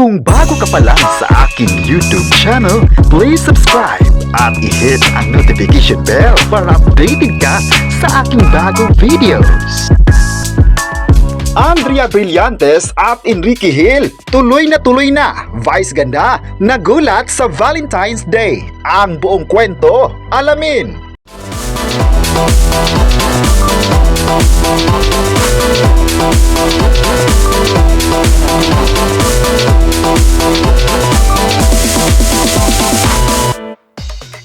Kung bago ka pa lang sa aking YouTube channel, please subscribe at i-hit ang notification bell para updated ka sa aking bagong videos. Andrea Brillantes at Enrique Hill, tuloy na Vice Ganda, nagulat sa Valentine's Day. Ang buong kwento, alamin.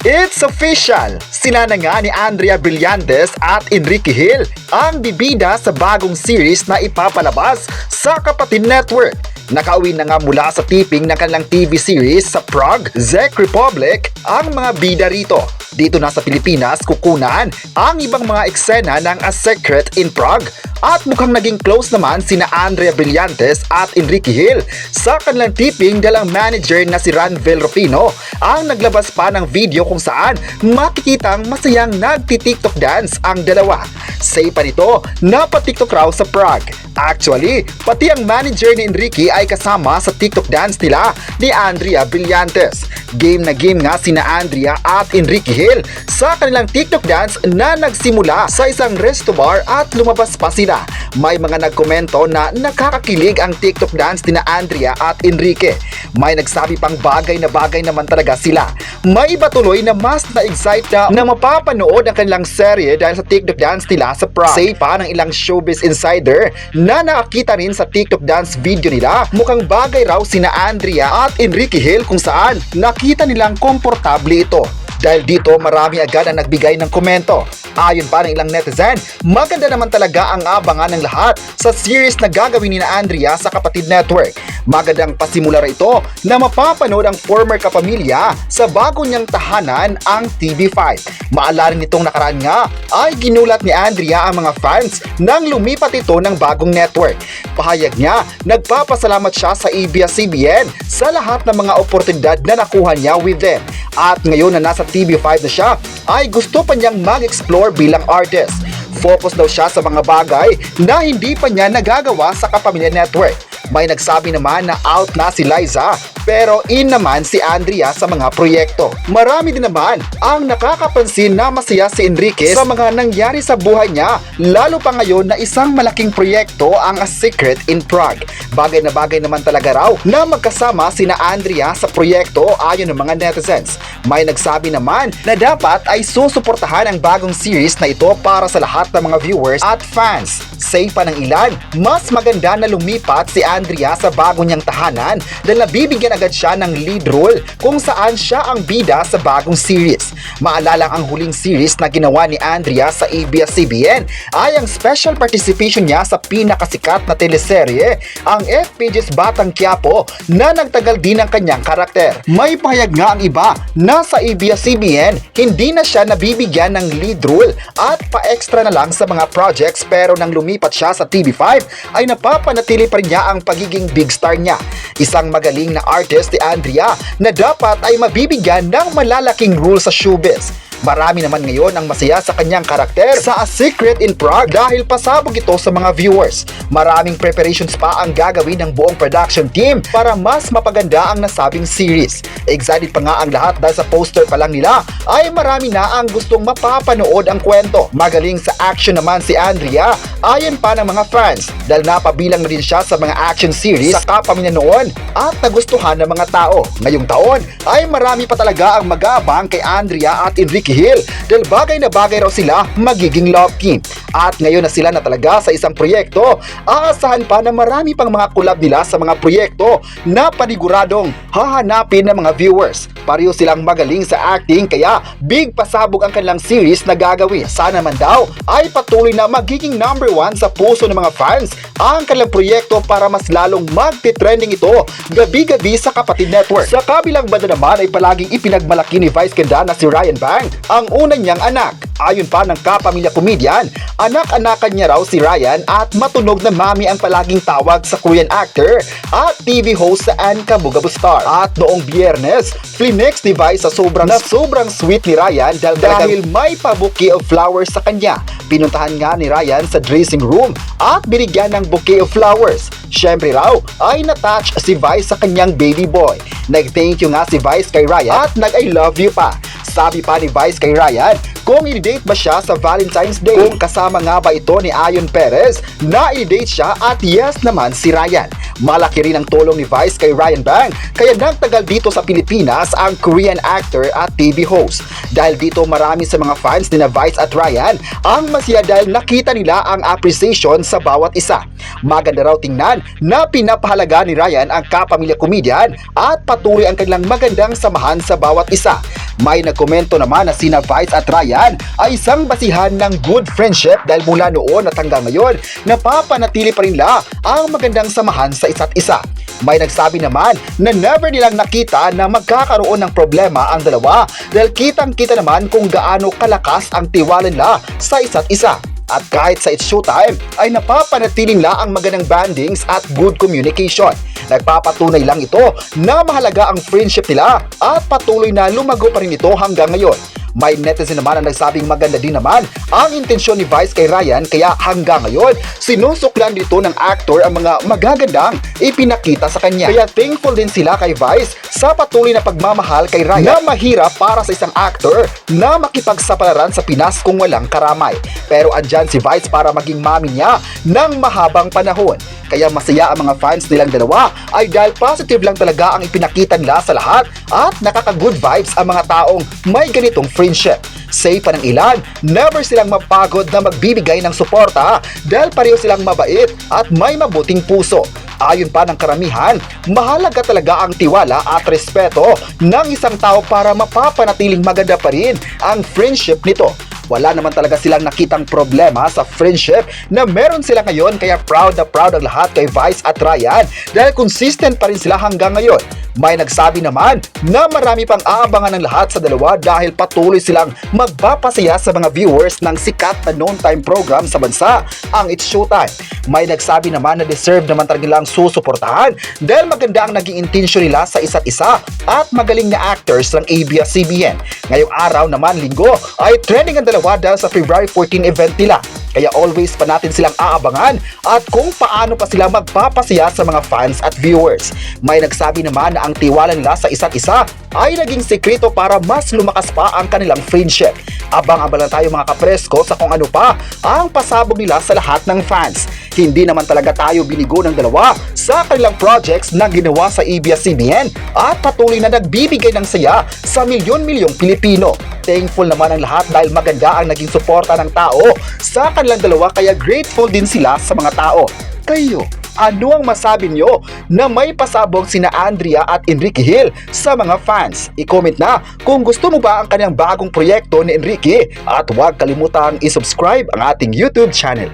It's official! Sila na nga ni Andrea Brillantes at Enrique Hill ang bibida sa bagong series na ipapalabas sa Kapatid Network. Nakauwi na nga mula sa taping ng kanilang TV series sa Prague, Czech Republic ang mga bida rito. Dito na sa Pilipinas, kukunan ang ibang mga eksena ng A Secret in Prague at mukhang naging close naman sina Andrea Brillantes at Enrique Hill sa kanilang taping dahil ang manager na si Ranvel Rufino ang naglabas pa ng video kung saan makikitang masayang nagti-TikTok dance ang dalawa. Say pa nito, napa-TikTok raw sa Prague. Actually, pati ang manager ni Enrique ay kasama sa TikTok dance nila ni Andrea Brillantes. Game na game nga sina Andrea at Enrique Hill sa kanilang TikTok dance na nagsimula sa isang resto bar at lumabas pa sila. May mga nagkomento na nakakakilig ang TikTok dance ni Andrea at Enrique. May nagsabi pang bagay naman talaga sila. May iba tuloy na mas na-excite na mapapanood ang kanilang serye dahil sa TikTok dance nila sa Prague. Say pa ng ilang showbiz insider na nakakita rin sa TikTok dance video nila, mukhang bagay raw sina Andrea at Enrique Hill kung saan nakita nilang komportable ito. Dahil dito marami agad ang nagbigay ng komento. Ayon pa ng ilang netizen, maganda naman talaga ang abangan ng lahat sa series na gagawin ni Andrea sa Kapatid Network. Magandang pasimula ito na mapapanood ang former kapamilya sa bago niyang tahanan, ang TV5. Maalala nitong nakaraan nga ay ginulat ni Andrea ang mga fans nang lumipat ito ng bagong network. Pahayag niya, nagpapasalamat siya sa ABS-CBN sa lahat ng mga oportunidad na nakuha niya with them. At ngayon na nasa TV5 na siya, ay gusto pa niyang mag-explore bilang artist. Focus daw siya sa mga bagay na hindi pa niya nagagawa sa Kapamilya Network. May nagsabi naman na out na si Liza pero in naman si Andrea sa mga proyekto. Marami din naman ang nakakapansin na masaya si Enrique sa mga nangyari sa buhay niya, lalo pa ngayon na isang malaking proyekto ang A Secret in Prague. Bagay na bagay naman talaga raw na magkasama sina Andrea sa proyekto ayon ng mga netizens. May nagsabi naman na dapat ay susuportahan ang bagong series na ito para sa lahat ng mga viewers at fans. Say pa ng ilan, mas maganda na lumipat si Andrea sa bago niyang tahanan dahil nabibigyan agad siya ng lead role kung saan siya ang bida sa bagong series. Maalala ang huling series na ginawa ni Andrea sa ABS-CBN ay ang special participation niya sa pinakasikat na teleserye, ang FPJ's Batang Quiapo, na nagtagal din ang kanyang karakter. May pahayag nga ang iba na sa ABS-CBN hindi na siya nabibigyan ng lead role at pa-extra na lang sa mga projects, pero nang lumipat siya sa TV5 ay napapanatili pa rin niya ang pagiging big star niya. Isang magaling na artist ni Andrea na dapat ay mabibigyan ng malalaking role sa showbiz. Marami naman ngayon ang masaya sa kanyang karakter sa A Secret in Prague dahil pasabog ito sa mga viewers. Maraming preparations pa ang gagawin ng buong production team para mas mapaganda ang nasabing series. Excited pa nga ang lahat dahil sa poster pa lang nila ay marami na ang gustong mapapanood ang kwento. Magaling sa action naman si Andrea ayon pa ng mga fans dahil napabilang na rin siya sa mga action series sa Kapamilya noon at nagustuhan ng mga tao. Ngayong taon ay marami pa talaga ang mag-aabang kay Andrea at Enrique Hill dahil bagay na bagay raw sila magiging love team. At ngayon na sila na talaga sa isang proyekto, aasahan pa na marami pang mga collab nila sa mga proyekto na paniguradong hahanapin ng mga viewers. Pareho silang magaling sa acting kaya big pasabog ang kanilang series na gagawin. Sana man daw ay patuloy na magiging number 1 sa puso ng mga fans ang kanilang proyekto para mas lalong magti-trending ito gabi-gabi sa Kapatid Network. Sa kabilang banda naman ay palaging ipinagmalaki ni Vice Ganda na si Ryan Bang ang unang niyang anak. Ayon pa ng kapamilya komedyan, anak-anakan niya raw si Ryan at matunog na mami ang palaging tawag sa Korean actor at TV host sa Ankabugabo Star. At noong Biyernes, flinex ni Vice sa sobrang sweet ni Ryan dahil may pa-bouquet of flowers sa kanya. Pinuntahan nga ni Ryan sa dressing room at binigyan ng bouquet of flowers. Syempre raw ay natouch si Vice sa kanyang baby boy. Nag-thank you nga si Vice kay Ryan at nag-I love you pa. Sabi pa ni Vice kay Ryan kung i-date ba siya sa Valentine's Day. Kung kasama nga ba ito ni Ayon Perez na i-date siya at yes naman si Ryan. Malaki rin ang tulong ni Vice kay Ryan Bang kaya nagtagal dito sa Pilipinas ang Korean actor at TV host. Dahil dito marami sa mga fans ni na Vice at Ryan ang masaya dahil nakita nila ang appreciation sa bawat isa. Maganda raw tingnan na pinapahalaga ni Ryan ang kapamilya komedyan at patuloy ang kanilang magandang samahan sa bawat isa. May nagkomento naman na sina Vice at Ryan ay isang basihan ng good friendship dahil mula noon at hanggang ngayon napapanatili pa rin nila ang magandang samahan sa isa't isa. May nagsabi naman na never nilang nakita na magkakaroon ng problema ang dalawa dahil kitang-kita naman kung gaano kalakas ang tiwala nila sa isa't isa. At kahit sa It's Showtime ay napapanatiling nila ang magandang bandings at good communication. Nagpapatunay lang ito na mahalaga ang friendship nila at patuloy na lumago pa rin ito hanggang ngayon. May netizen naman ang nagsabing maganda din naman ang intensyon ni Vice kay Ryan kaya hanggang ngayon sinusuklan dito ng actor ang mga magagandang ipinakita sa kanya. Kaya thankful din sila kay Vice sa patuloy na pagmamahal kay Ryan na mahirap para sa isang actor na makipagsapalaran sa Pinas kung walang karamay. Pero andyan si Vice para maging mami niya ng mahabang panahon. Kaya masaya ang mga fans nilang dalawa ay dahil positive lang talaga ang ipinakita nila sa lahat at nakaka-good vibes ang mga taong may ganitong friendship. Say pa ng ilan, never silang mapagod na magbibigay ng suporta dahil pareho silang mabait at may mabuting puso. Ayon pa ng karamihan, mahalaga talaga ang tiwala at respeto ng isang tao para mapapanatiling maganda pa rin ang friendship nito. Wala naman talaga silang nakitang problema sa friendship na meron sila ngayon kaya proud ang lahat kay Vice at Ryan dahil consistent pa rin sila hanggang ngayon. May nagsabi naman na marami pang aabangan ng lahat sa dalawa dahil patuloy silang magpapasaya sa mga viewers ng sikat na noon-time program sa bansa, ang It's Showtime. May nagsabi naman na deserve naman talaga nilang susuportahan dahil maganda ang naging intensyon nila sa isa't isa at magaling na actors ng ABS-CBN. Ngayong araw naman, Linggo, ay trending ang dalawa dahil sa February 14 event nila. Kaya always pa natin silang aabangan at kung paano pa sila magpapasaya sa mga fans at viewers. May nagsabi naman na ang tiwala nila sa isa't isa ay naging sekreto para mas lumakas pa ang kanilang friendship. Abang-abang tayo mga kapresko sa kung ano pa ang pasabog nila sa lahat ng fans. Hindi naman talaga tayo binigo ng dalawa sa kanilang projects na ginawa sa ABS-CBN at patuloy na nagbibigay ng saya sa milyon-milyong Pilipino. Thankful naman ang lahat dahil maganda ang naging suporta ng tao sa kanilang dalawa kaya grateful din sila sa mga tao. Kayo, ano ang masabi nyo na may pasabog sina Andrea at Enrique Hill sa mga fans? I-comment na kung gusto mo ba ang kanyang bagong proyekto ni Enrique at huwag kalimutang i-subscribe ang ating YouTube channel.